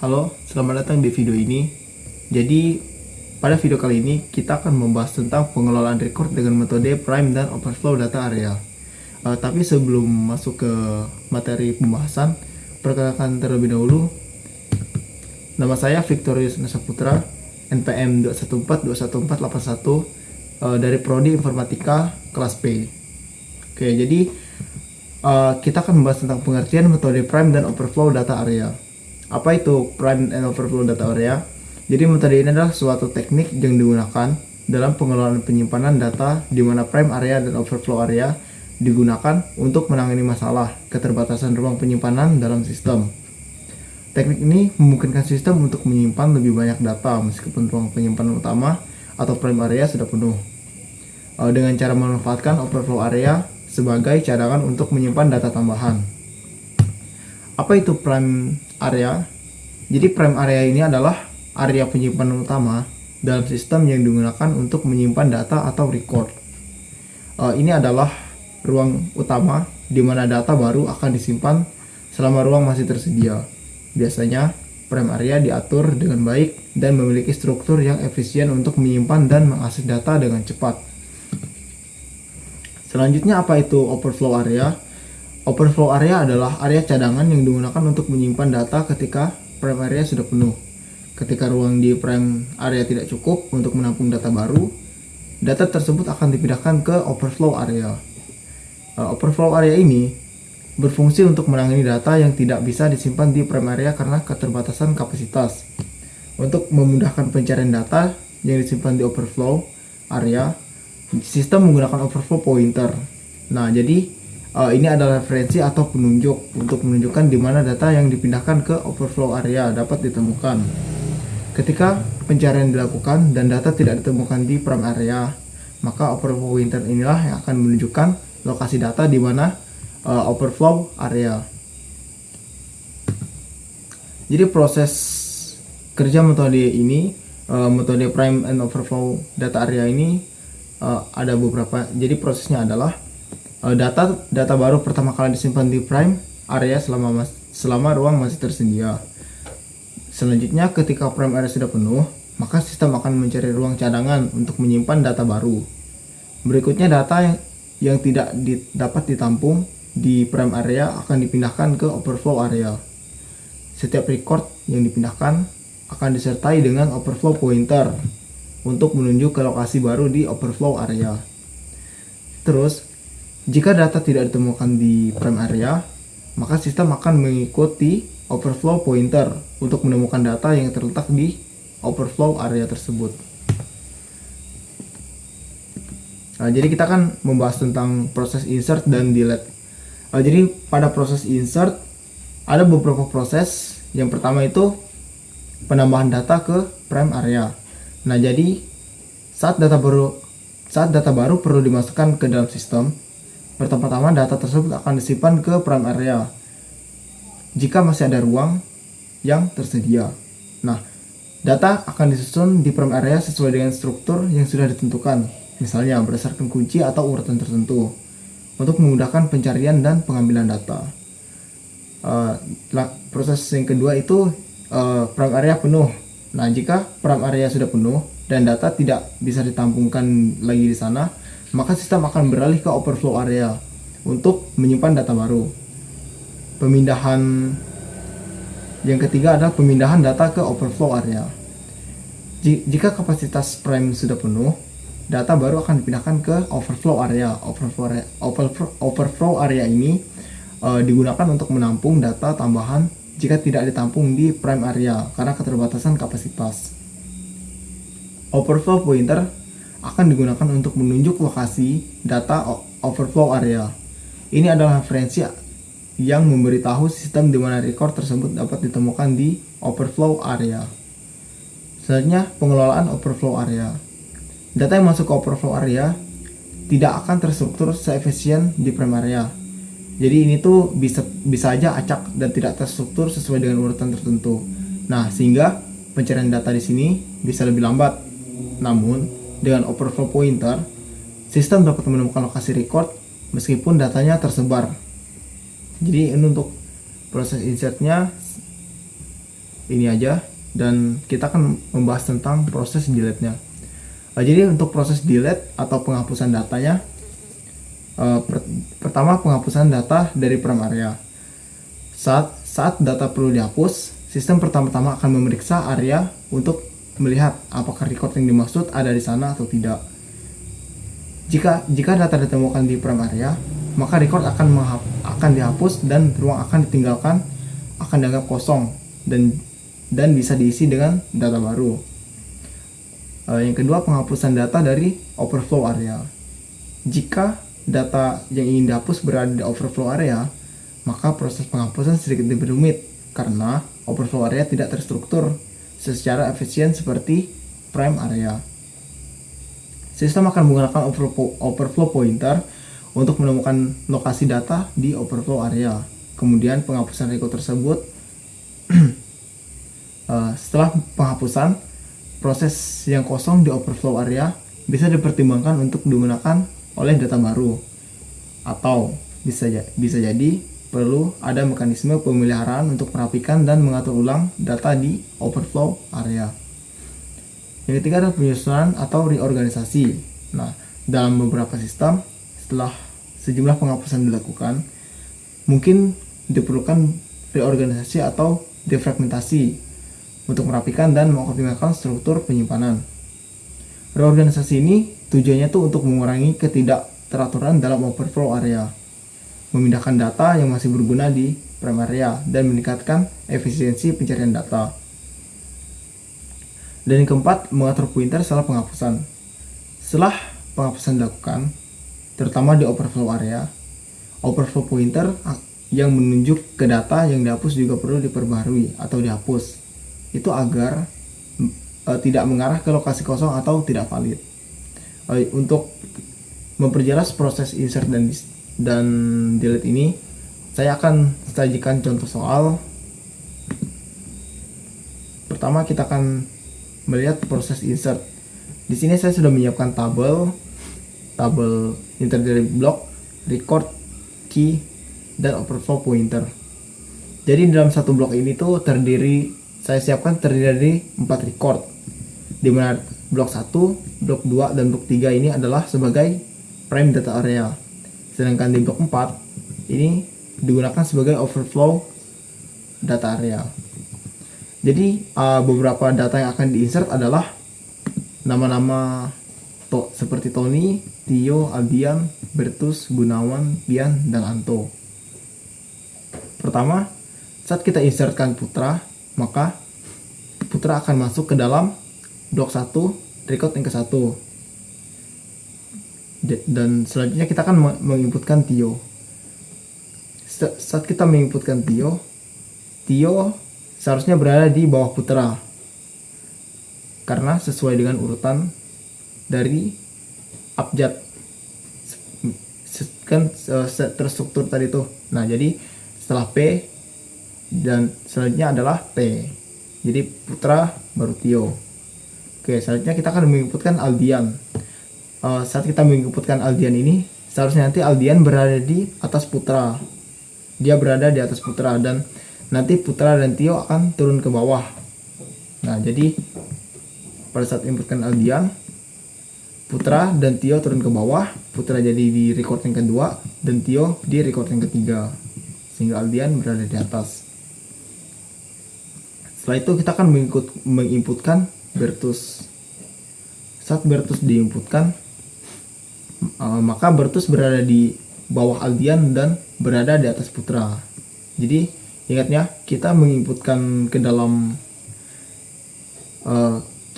Halo, selamat datang di video ini. Jadi, pada video kali ini kita akan membahas tentang pengelolaan record dengan metode prime dan overflow data area. Tapi sebelum masuk ke materi pembahasan, perkenalkan terlebih dahulu. Nama saya Victorius Nasaputra, NPM 214214881 dari Prodi Informatika kelas P. Oke, jadi kita akan membahas tentang pengertian metode prime dan overflow data area. Apa itu prime and overflow data area? Jadi metode ini adalah suatu teknik yang digunakan dalam pengelolaan penyimpanan data di mana prime area dan overflow area digunakan untuk menangani masalah keterbatasan ruang penyimpanan dalam sistem. Teknik ini memungkinkan sistem untuk menyimpan lebih banyak data meskipun ruang penyimpanan utama atau prime area sudah penuh. Dengan cara memanfaatkan overflow area sebagai cadangan untuk menyimpan data tambahan. Apa itu prime area? Jadi prime area ini adalah area penyimpanan utama dalam sistem yang digunakan untuk menyimpan data atau record. Ini adalah ruang utama di mana data baru akan disimpan selama ruang masih tersedia. Biasanya prime area diatur dengan baik dan memiliki struktur yang efisien untuk menyimpan dan mengakses data dengan cepat. Selanjutnya, apa itu overflow area? Overflow area adalah area cadangan yang digunakan untuk menyimpan data ketika prime area sudah penuh. Ketika ruang di prime area tidak cukup untuk menampung data baru, data tersebut akan dipindahkan ke overflow area. Overflow area ini berfungsi untuk menangani data yang tidak bisa disimpan di prime area karena keterbatasan kapasitas. Untuk memudahkan pencarian data yang disimpan di overflow area, sistem menggunakan overflow pointer. Nah, jadi ini adalah referensi atau penunjuk untuk menunjukkan di mana data yang dipindahkan ke overflow area dapat ditemukan. Ketika pencarian dilakukan dan data tidak ditemukan di prime area, maka overflow pointer inilah yang akan menunjukkan lokasi data di mana overflow area. Jadi proses kerja metode ini, metode prime and overflow data area ini ada beberapa. Jadi prosesnya adalah data baru pertama kali disimpan di prime area selama ruang masih tersedia. Selanjutnya, ketika prime area sudah penuh, maka sistem akan mencari ruang cadangan untuk menyimpan data baru. Berikutnya, data yang tidak dapat ditampung di prime area akan dipindahkan ke overflow area. Setiap record yang dipindahkan akan disertai dengan overflow pointer untuk menunjuk ke lokasi baru di overflow area. Terus, jika data tidak ditemukan di prime area, maka sistem akan mengikuti overflow pointer untuk menemukan data yang terletak di overflow area tersebut. Nah, jadi kita akan membahas tentang proses insert dan delete. Jadi pada proses insert ada beberapa proses. Yang pertama itu penambahan data ke prime area. Nah, jadi saat data baru perlu dimasukkan ke dalam sistem, pertama-tama data tersebut akan disimpan ke prime area jika masih ada ruang yang tersedia. Nah, data akan disusun di prime area sesuai dengan struktur yang sudah ditentukan, misalnya berdasarkan kunci atau urutan tertentu, untuk memudahkan pencarian dan pengambilan data. Proses yang kedua itu prime area penuh. Nah, jika prime area sudah penuh dan data tidak bisa ditampungkan lagi di sana, maka sistem akan beralih ke overflow area untuk menyimpan data baru. Yang ketiga adalah pemindahan data ke overflow area. Jika kapasitas prime sudah penuh, data baru akan dipindahkan ke overflow area. Overflow area ini digunakan untuk menampung data tambahan jika tidak ditampung di prime area karena keterbatasan kapasitas. Overflow pointer akan digunakan untuk menunjuk lokasi data overflow area. Ini adalah referensi yang memberitahu sistem di mana record tersebut dapat ditemukan di overflow area. Selanjutnya, pengelolaan overflow area. Data yang masuk ke overflow area tidak akan terstruktur seefisien di prime area. Jadi ini tuh bisa aja acak dan tidak terstruktur sesuai dengan urutan tertentu. Nah, sehingga pencarian data di sini bisa lebih lambat. Namun, dengan overflow pointer, sistem dapat menemukan lokasi record meskipun datanya tersebar. Jadi ini untuk proses insertnya. ini aja dan kita akan membahas tentang proses delete-nya. Jadi untuk proses delete atau penghapusan datanya, pertama penghapusan data dari prime area. Saat data perlu dihapus, sistem pertama-tama akan memeriksa area untuk melihat apakah record yang dimaksud ada di sana atau tidak. Jika data ditemukan di prime area, maka record akan dihapus dan ruang akan ditinggalkan akan dianggap kosong dan bisa diisi dengan data baru. Yang kedua, penghapusan data dari overflow area. Jika data yang ingin dihapus berada di overflow area, maka proses penghapusan sedikit lebih rumit karena overflow area tidak terstruktur secara efisien seperti prime area. Sistem akan menggunakan overflow pointer untuk menemukan lokasi data di overflow area. Kemudian penghapusan record tersebut setelah penghapusan, proses yang kosong di overflow area bisa dipertimbangkan untuk digunakan oleh data baru, atau bisa jadi perlu ada mekanisme pemeliharaan untuk merapikan dan mengatur ulang data di overflow area. Yang ketiga adalah penyusunan atau reorganisasi. Nah, dalam beberapa sistem, setelah sejumlah penghapusan dilakukan, mungkin diperlukan reorganisasi atau defragmentasi untuk merapikan dan mengoptimalkan struktur penyimpanan. Reorganisasi ini tujuannya tuh untuk mengurangi ketidakteraturan dalam overflow area, memindahkan data yang masih berguna di prime area, dan meningkatkan efisiensi pencarian data. Dan yang keempat, mengatur pointer setelah penghapusan. Setelah penghapusan dilakukan, terutama di overflow area, overflow pointer yang menunjuk ke data yang dihapus juga perlu diperbaharui atau dihapus. Itu agar tidak mengarah ke lokasi kosong atau tidak valid. Untuk memperjelas proses insert dan delete ini, saya akan sajikan contoh soal. Pertama, kita akan melihat proses insert. Di sini saya sudah menyiapkan tabel insert dari block, record, key, dan overflow pointer. Jadi dalam satu blok ini tuh saya siapkan terdiri dari 4 record, di mana blok 1, blok 2, dan blok 3 ini adalah sebagai prime data area. Sedangkan di blok 4 ini digunakan sebagai overflow data area. Jadi beberapa data yang akan diinsert adalah nama-nama seperti Tony, Tio, Aldian, Bertus, Gunawan, Pian, dan Anto. Pertama, saat kita insertkan Putra, maka Putra akan masuk ke dalam blok 1, record yang ke-1. Dan selanjutnya kita akan menginputkan Tio. Saat kita menginputkan Tio seharusnya berada di bawah Putra, karena sesuai dengan urutan dari abjad kan terstruktur tadi tuh. Nah, jadi setelah P dan selanjutnya adalah T. Jadi Putra baru Tio. Oke, selanjutnya kita akan menginputkan Aldian. Saat kita menginputkan Aldian ini, seharusnya nanti Aldian berada di atas Putra. Dia berada di atas Putra, dan nanti Putra dan Tio akan turun ke bawah. Nah, jadi pada saat inputkan Aldian, Putra dan Tio turun ke bawah. Putra jadi di record yang kedua dan Tio di record yang ketiga, sehingga Aldian berada di atas. Setelah itu kita akan menginputkan Bertus. Saat Bertus diinputkan, maka Bertus berada di bawah Aldian dan berada di atas Putra. Jadi ingatnya, kita menginputkan ke dalam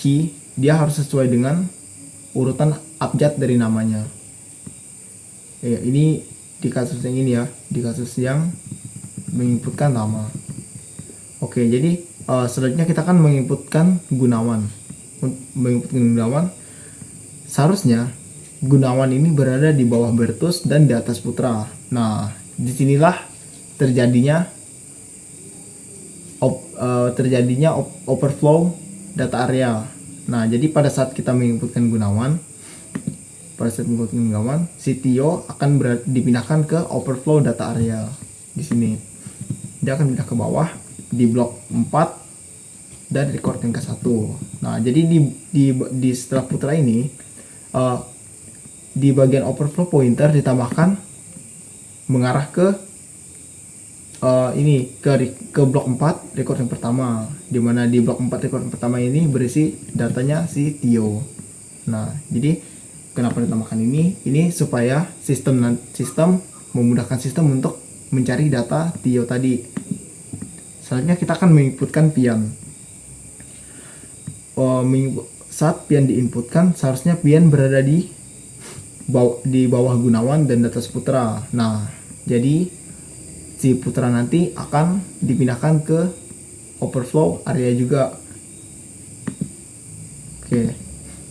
key, dia harus sesuai dengan urutan abjad dari namanya. Ini di kasus yang ini ya, di kasus yang menginputkan nama. Oke, jadi selanjutnya kita akan menginputkan Gunawan. Menginputkan Gunawan, seharusnya Gunawan ini berada di bawah Bertus dan di atas Putra. Nah, disinilah terjadinya overflow data area. Nah, jadi pada saat kita menginputkan Gunawan, si Tio akan dipindahkan ke overflow data area. Di sini dia akan pindah ke bawah di blok 4 dan record yang ke 1. Nah, jadi di setelah putra ini di bagian overflow pointer ditambahkan mengarah ke ini ke blok 4 record yang pertama, dimana di blok 4 record yang pertama ini berisi datanya si Tio. Nah, jadi kenapa ditambahkan ini supaya sistem memudahkan sistem untuk mencari data Tio tadi. Selanjutnya kita akan menginputkan pian. Saat pian diinputkan, seharusnya pian berada di bawah Gunawan dan data putra. Nah, jadi si putra nanti akan dipindahkan ke overflow area juga. Oke,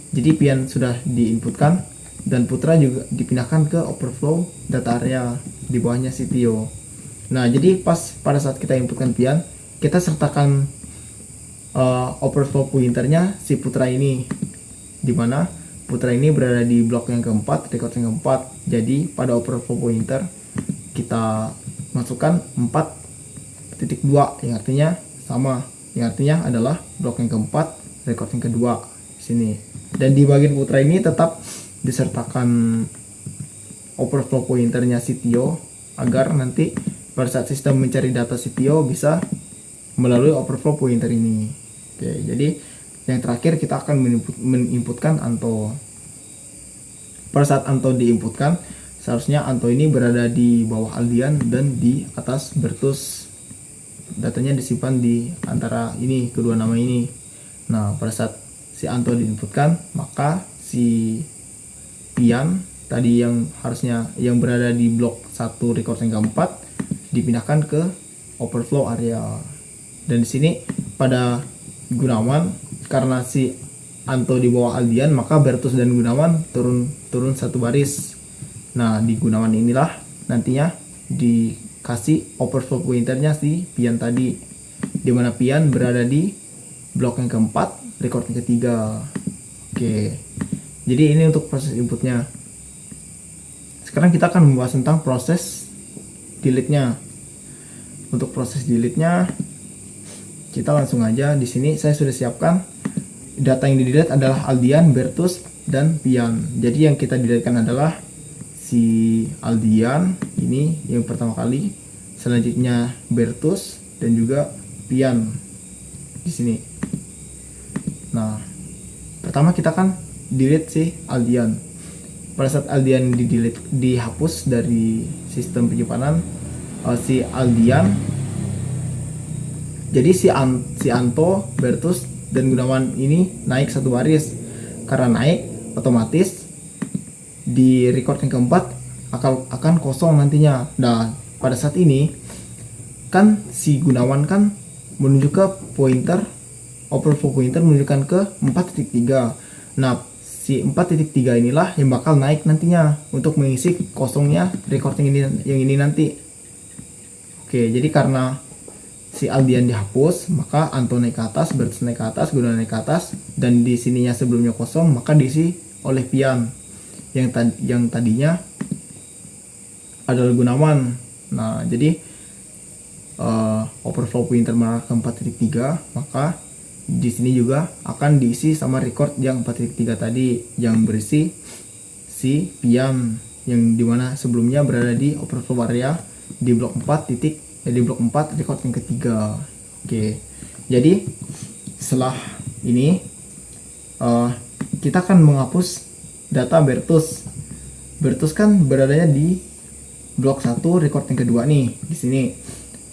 jadi pian sudah diinputkan dan putra juga dipindahkan ke overflow data area di bawahnya si Tio. Nah, jadi pada saat kita inputkan pian, kita sertakan overflow pointernya si putra ini, dimana putra ini berada di blok yang keempat, record yang keempat. Jadi pada overflow pointer kita masukkan 4.2 yang artinya sama, yang artinya adalah blok yang keempat, record yang kedua sini. Dan di bagian putra ini tetap disertakan overflow pointernya si Tio agar nanti pada saat sistem mencari data si Tio bisa melalui overflow pointer ini. Oke, jadi yang terakhir kita akan menginputkan Anto. Pada saat Anto diinputkan, seharusnya Anto ini berada di bawah Aldian dan di atas Bertus. Datanya disimpan di antara ini, kedua nama ini. Nah, pada saat si Anto diinputkan, maka si Pian tadi yang harusnya yang berada di blok 1 record yang keempat dipindahkan ke overflow area. Dan di sini pada Gunawan, karena si Anto di bawah Aldian, maka Bertus dan Gunawan turun satu baris. Nah, di Gunawan inilah nantinya dikasih overflow pointernya si Pian tadi, dimana Pian berada di blok yang keempat, record yang ketiga. Oke, jadi ini untuk proses inputnya. Sekarang kita akan membahas tentang proses delete-nya. Untuk proses delete-nya, kita langsung aja. Di sini saya sudah siapkan data yang di-delete adalah Aldian, Bertus, dan Pian. Jadi yang kita delete-kan adalah si Aldian ini yang pertama kali, selanjutnya Bertus dan juga Pian di sini. Nah, pertama kita kan delete si Aldian. Pada saat Aldian dihapus dari sistem penyimpanan si Aldian, jadi si Anto, Bertus, dan Gunawan ini naik satu baris. Karena naik, otomatis di record yang keempat akan kosong nantinya. Nah, pada saat ini kan si Gunawan kan menuju ke pointer, overflow pointer menunjukkan ke 4.3. Nah, si 4.3 inilah yang bakal naik nantinya untuk mengisi kosongnya record yang ini nanti. Oke, jadi karena si Aldian dihapus, maka Anto naik ke atas, Bertus naik ke atas, Gunawan naik ke atas, dan di sininya sebelumnya kosong, maka diisi oleh Pian yang tadinya adalah Gunawan. Nah, jadi overflow pointer mengarah ke 4.3, maka di sini juga akan diisi sama record yang 4.3 tadi yang berisi si Pian yang dimana sebelumnya berada di overflow area di blok 4 di blok 4 record yang ketiga. Oke, jadi setelah ini kita akan menghapus data Bertus. Bertus kan beradanya di blok 1 record yang kedua nih di sini.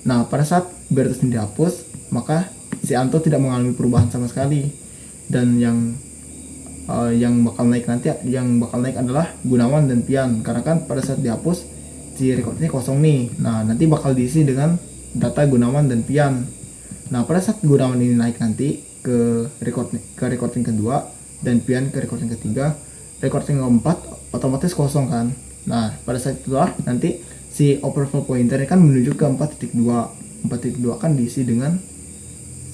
Nah, pada saat Bertus ini dihapus, maka si Anto tidak mengalami perubahan sama sekali, dan yang bakal naik adalah Gunawan dan Pian, karena kan pada saat dihapus si record ini kosong nih. Nah, nanti bakal diisi dengan data Gunawan dan Pian. Nah, pada saat Gunawan ini naik nanti ke record yang kedua dan Pian ke record yang ketiga, record yang keempat otomatis kosong kan. Nah, pada saat itulah nanti si overflow pointer kan menuju ke 4.2. 4.2 akan diisi dengan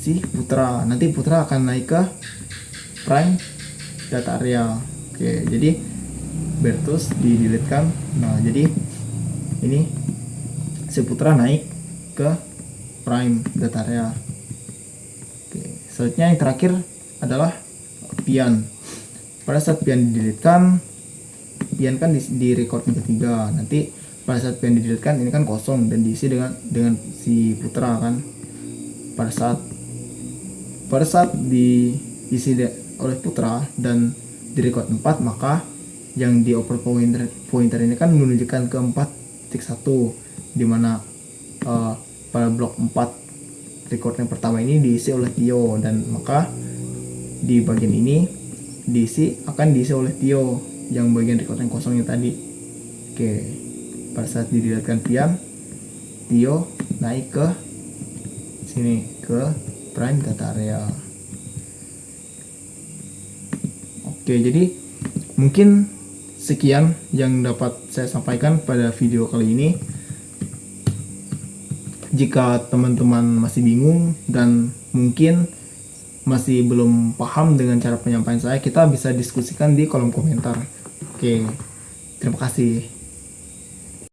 si Putra. Nanti Putra akan naik ke prime data area. Oke, jadi Bertus di-delete kan. Nah, jadi ini si Putra naik ke prime data area. Oke, Selanjutnya yang terakhir adalah pian. Pada saat pian dideletekan, pian kan di record meja 3. Nanti pada saat pian dideletekan ini kan kosong dan diisi dengan si putra kan. Pada saat diisi oleh putra dan di record 4, maka yang dioper pointer ini kan menunjukkan ke 4.1, dimana pada blok 4 record yang pertama ini diisi oleh Tio, dan maka di bagian ini akan diisi oleh Tio yang bagian record yang kosongnya tadi. Oke, pada saat didirikan pian, Tio naik ke sini ke prime data area. Oke, jadi mungkin sekian yang dapat saya sampaikan pada video kali ini. Jika teman-teman masih bingung dan mungkin masih belum paham dengan cara penyampaian saya, kita bisa diskusikan di kolom komentar. Oke, terima kasih.